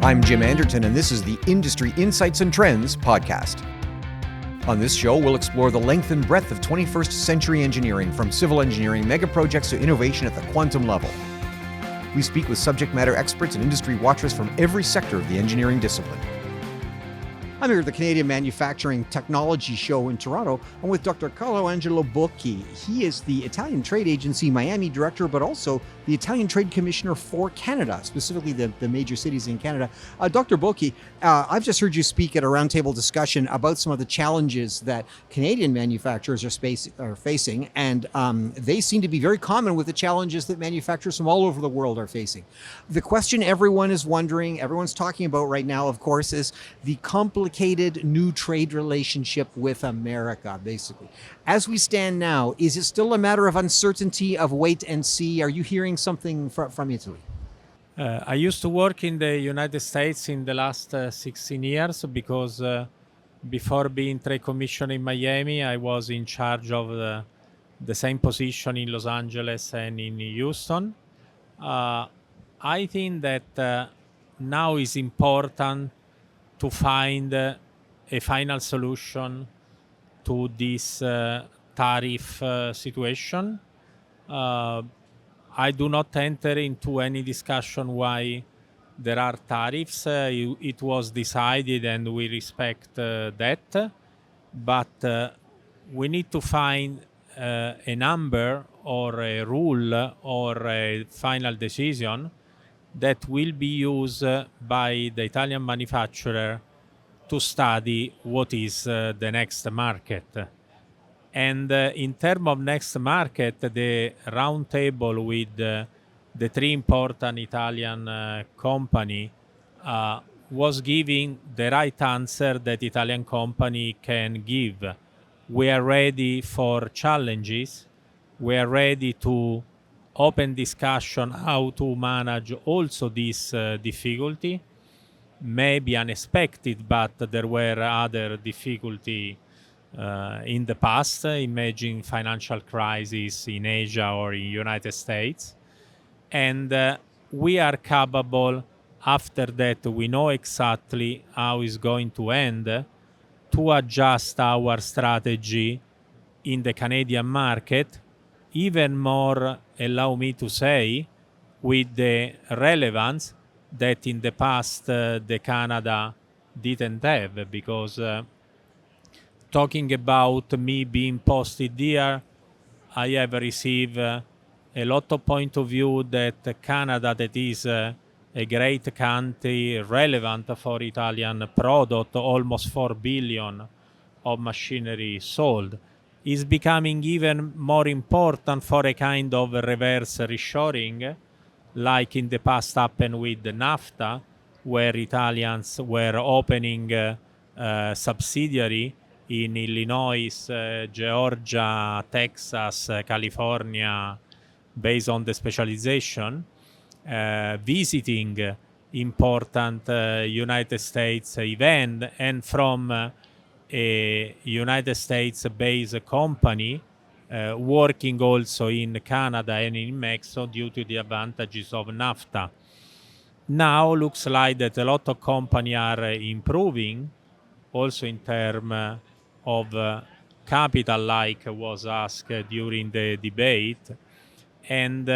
I'm Jim Anderton, and this is the Industry Insights and Trends podcast. On this show, we'll explore the length and breadth of 21st century engineering, from civil engineering mega projects to innovation at the quantum level. We speak with subject matter experts and industry watchers from every sector of the engineering discipline. I'm here at the Canadian Manufacturing Technology Show in Toronto. I'm with Dr. Carlo Angelo Bocci. He is the Italian Trade Agency Miami Director, but also the Italian Trade Commissioner for Canada, specifically the major cities in Canada. Dr. Bocci, I've just heard you speak at a roundtable discussion about some of the challenges that Canadian manufacturers are facing, and they seem to be very common with the challenges that manufacturers from all over the world are facing. The question everyone is wondering, everyone's talking about right now, of course, is the complicated new trade relationship with America, basically. As we stand now, is it still a matter of uncertainty, of wait and see? Are you hearing something from Italy? I used to work in the United States in the last 16 years because before being trade commissioner in Miami, I was in charge of the same position in Los Angeles and in Houston. I think that now is important to find a final solution to this tariff situation. I do not enter into any discussion why there are tariffs. It was decided and we respect that. But we need to find a number or a rule or a final decision that will be used by the Italian manufacturer to study what is the next market. And in terms of next market, the round table with the three important Italian company was giving the right answer that Italian company can give. We are ready for challenges. We are ready to open discussion how to manage also this difficulty. Maybe unexpected, but there were other difficulty in the past. Imagine financial crisis in Asia or in United States. And we are capable, after that we know exactly how it's going to end, to adjust our strategy in the Canadian market, even more, allow me to say, with the relevance that in the past the Canada didn't have, because talking about me being posted here, I have received a lot of point of view that Canada, that is a great country, relevant for Italian product, almost 4 billion of machinery sold, is becoming even more important for a kind of reverse reshoring, like in the past happened with the NAFTA, where Italians were opening subsidiary in Illinois, Georgia, Texas, California, based on the specialization, visiting important United States event, and from a United States-based company working also in Canada and in Mexico due to the advantages of NAFTA. Now looks like that a lot of companies are improving, also in terms of capital, like was asked during the debate. And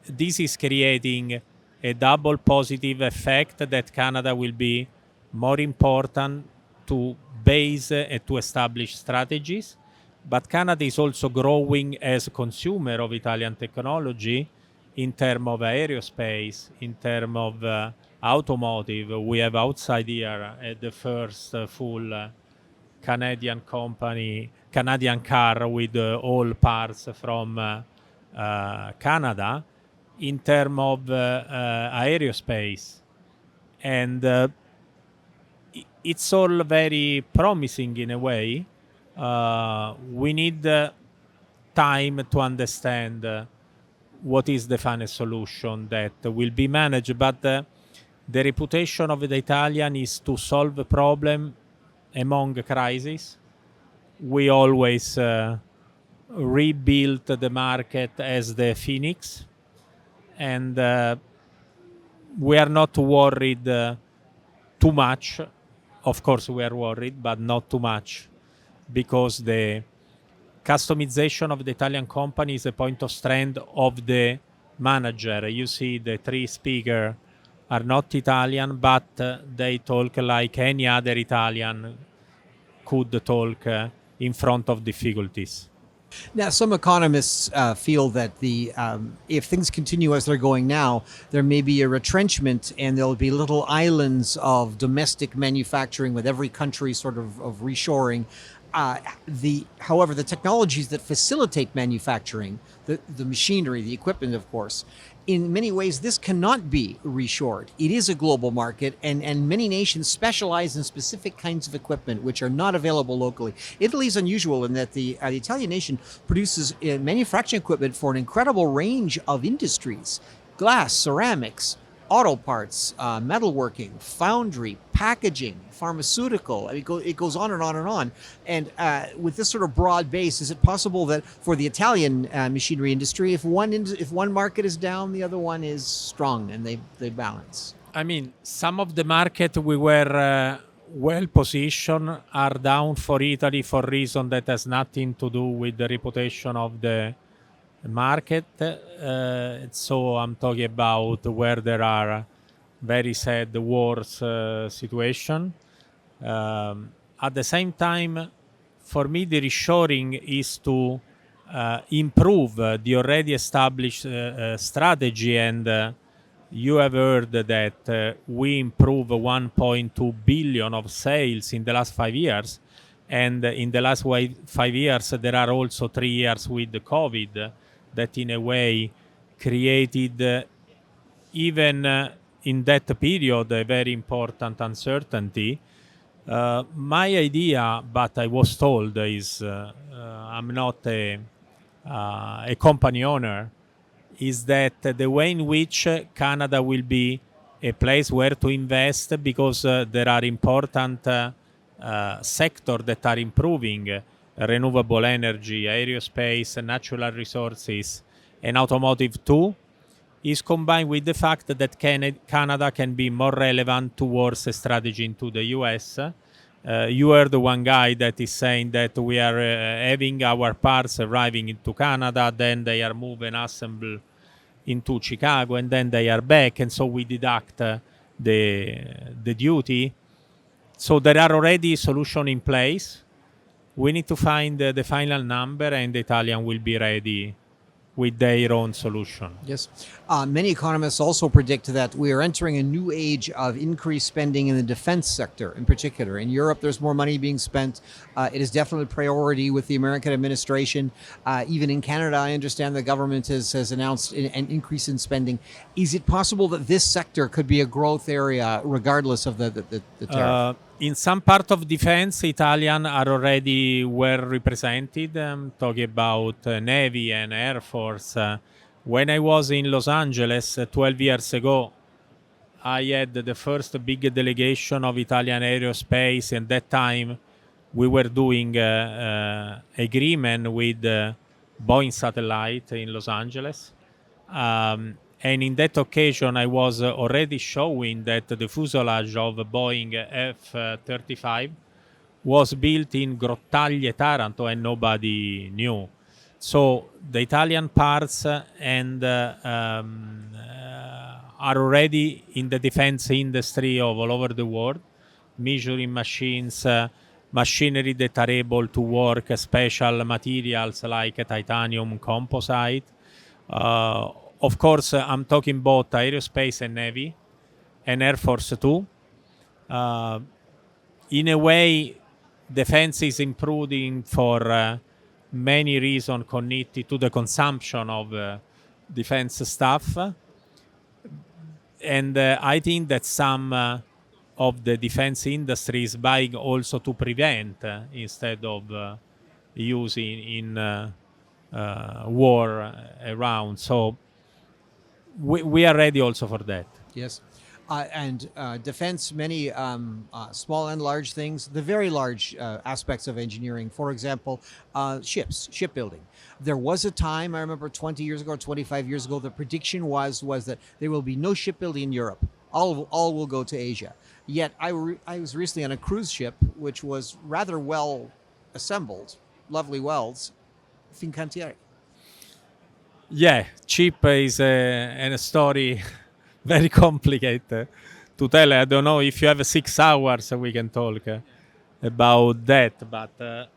this is creating a double positive effect that Canada will be more important to base and to establish strategies. But Canada is also growing as a consumer of Italian technology in terms of aerospace, in terms of automotive. We have outside here the first full Canadian car with all parts from Canada, in terms of aerospace. And it's all very promising in a way. We need time to understand what is the final solution that will be managed. But the reputation of the Italian is to solve a problem among crises. We always rebuilt the market as the phoenix, and we are not worried too much. Of course, we are worried, but not too much, because the customization of the Italian company is a point of strength of the manager. You see, the three speakers are not Italian, but they talk like any other Italian could talk in front of difficulties. Now, some economists feel that if things continue as they're going now, there may be a retrenchment, and there'll be little islands of domestic manufacturing with every country sort of reshoring. However, the technologies that facilitate manufacturing, the machinery, the equipment, of course, in many ways, this cannot be reshored. It is a global market, and many nations specialize in specific kinds of equipment which are not available locally. Italy is unusual in that the Italian nation produces manufacturing equipment for an incredible range of industries: glass, ceramics, auto parts, metalworking, foundry, packaging, pharmaceutical. I mean, it goes on and on and on. And with this sort of broad base, is it possible that for the Italian machinery industry, if one market is down, the other one is strong, and they balance? I mean, some of the market we were well positioned are down for Italy for reason that has nothing to do with the reputation of the market. So I'm talking about where there are very sad wars situation. At the same time, for me, the reshoring is to improve the already established strategy, and you have heard that we improved 1.2 billion of sales in the last 5 years, and in the last 5 years there are also 3 years with the COVID that in a way created even in that period a very important uncertainty. My idea, but I was told, is I'm not a company owner, is that the way in which Canada will be a place where to invest, because there are important sectors that are improving: renewable energy, aerospace, natural resources, and automotive too, is combined with the fact that Canada can be more relevant towards a strategy into the US. You heard one guy that is saying that we are having our parts arriving into Canada, then they are moved and assembled into Chicago, and then they are back, and so we deduct the duty. So there are already solutions in place. We need to find the final number, and the Italian will be ready with their own solution. Yes. Many economists also predict that we are entering a new age of increased spending in the defense sector in particular. In Europe, there's more money being spent. It is definitely a priority with the American administration. Even in Canada, I understand the government has announced an increase in spending. Is it possible that this sector could be a growth area regardless of the tariff? In some part of defense, Italian are already well represented. Talking about Navy and Air Force. When I was in Los Angeles 12 years ago, I had the first big delegation of Italian aerospace. And that time, we were doing agreement with Boeing Satellite in Los Angeles. And in that occasion, I was already showing that the fuselage of Boeing F-35 was built in Grottaglie, Taranto, and nobody knew. So the Italian parts are already in the defense industry of all over the world, measuring machines, machinery that are able to work special materials like titanium composite. Of course, I'm talking about aerospace and Navy and Air Force too. In a way, defense is improving for many reasons connected to the consumption of defense stuff. And I think that some of the defense industry is buying also to prevent instead of using in war around. So we are ready also for that. Yes. and defense, many small and large things, the very large aspects of engineering. For example, shipbuilding. There was a time, I remember 20 years ago, 25 years ago, the prediction was that there will be no shipbuilding in Europe. All will go to Asia. Yet I was recently on a cruise ship, which was rather well assembled, lovely welds, Fincantieri. Yeah, cheap is a story very complicated to tell. I don't know if you have 6 hours we can talk about that, but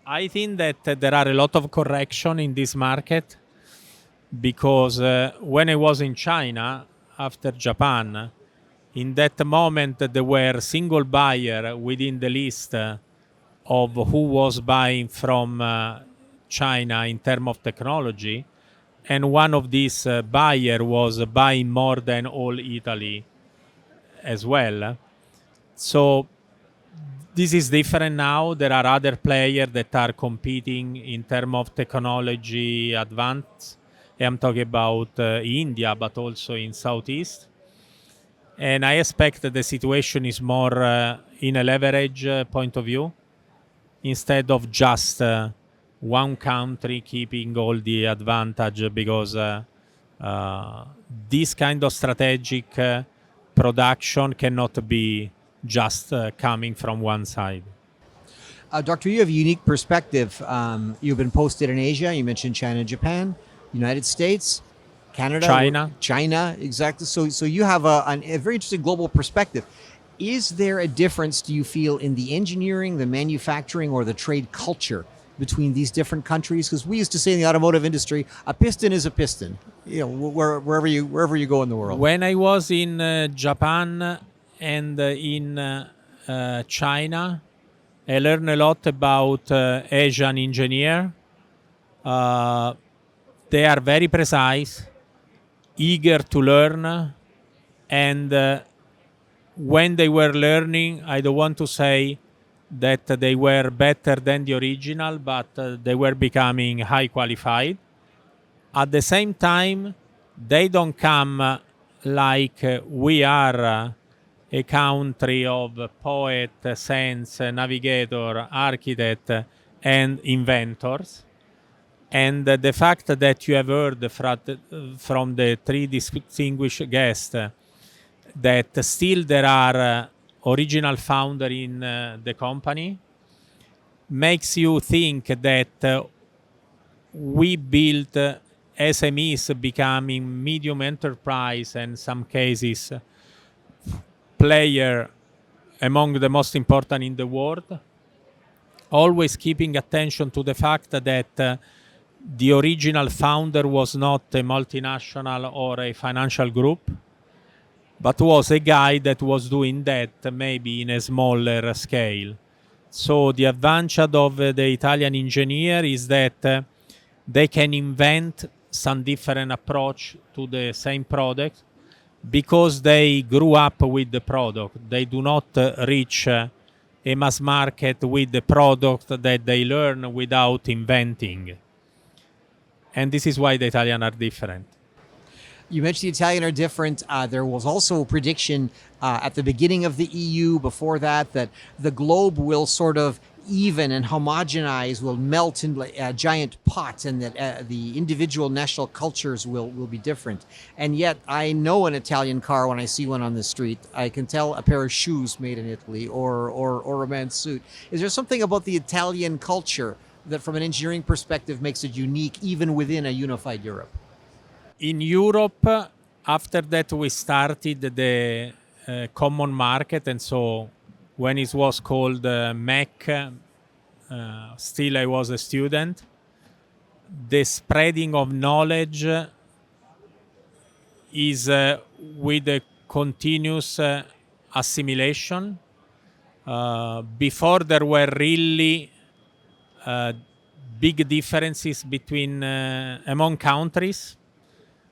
I think that there are a lot of correction in this market because when I was in China after Japan, in that moment there were single buyer within the list of who was buying from China in terms of technology, and one of these buyer was buying more than all Italy as well. So this is different now. There are other players that are competing in terms of technology advance. I'm talking about India, but also in Southeast. And I expect that the situation is more in a leverage point of view, instead of just one country keeping all the advantage, because this kind of strategic production cannot be just coming from one side. Doctor, you have a unique perspective. You've been posted in Asia. You mentioned China, Japan, United States, Canada, China, exactly. So you have a very interesting global perspective. Is there a difference, do you feel, in the engineering, the manufacturing, or the trade culture between these different countries? Because we used to say in the automotive industry, a piston is a piston. Wherever you go in the world. When I was in Japan and in China, I learned a lot about Asian engineer. They are very precise, eager to learn, and when they were learning, I don't want to say that they were better than the original, but they were becoming high qualified. At the same time, they don't come like we are a country of poet, saints, navigator, architect, and inventors. And the fact that you have heard from the 3 distinguished guests that still there are original founder in the company makes you think that we built SMEs becoming medium enterprise, and some cases player among the most important in the world, always keeping attention to the fact that the original founder was not a multinational or a financial group, but was a guy that was doing that maybe in a smaller scale. So the advantage of the Italian engineer is that they can invent some different approach to the same product because they grew up with the product. They do not reach a mass market with the product that they learn without inventing. And this is why the Italians are different. You mentioned the Italian are different. There was also a prediction at the beginning of the EU, before that the globe will sort of even and homogenize, will melt in a giant pot, and that the individual national cultures will be different. And yet I know an Italian car when I see one on the street. I can tell a pair of shoes made in Italy or a man's suit. Is there something about the Italian culture that from an engineering perspective makes it unique even within a unified Europe? In Europe, after that we started the common market, and so when it was called MEC, still I was a student, the spreading of knowledge is with a continuous assimilation. Before there were really big differences between among countries.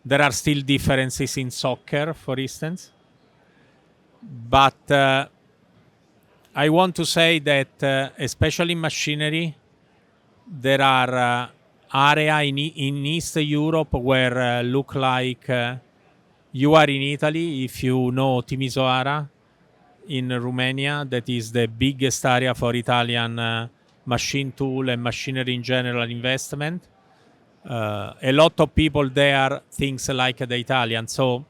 There are still differences in soccer, for instance. But I want to say that, especially in machinery, there are areas in East Europe where look like You are in Italy, if you know Timisoara in Romania, that is the biggest area for Italian machine tool and machinery in general investment. A lot of people there thinks like the Italian, so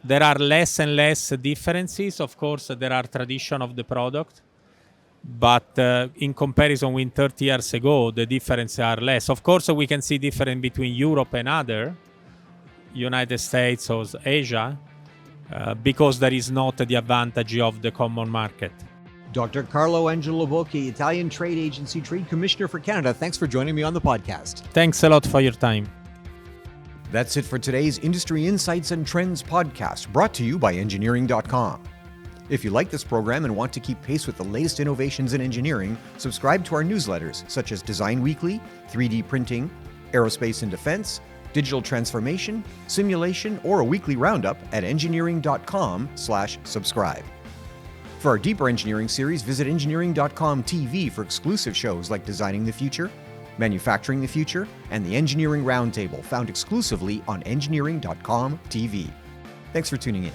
there are less and less differences. Of course, there are tradition of the product, but in comparison with 30 years ago, the differences are less. Of course, we can see difference between Europe and other, United States or Asia, because there is not the advantage of the common market. Dr. Carlo Angelo Bocci, Italian Trade Agency Trade Commissioner for Canada, thanks for joining me on the podcast. Thanks a lot for your time. That's it for today's Industry Insights and Trends podcast, brought to you by engineering.com. If you like this program and want to keep pace with the latest innovations in engineering, subscribe to our newsletters such as Design Weekly, 3D Printing, Aerospace and Defense, Digital Transformation, Simulation, or a weekly roundup at engineering.com/subscribe. For our deeper engineering series, visit engineering.com TV for exclusive shows like Designing the Future, Manufacturing the Future, and the Engineering Roundtable, found exclusively on engineering.com TV. Thanks for tuning in.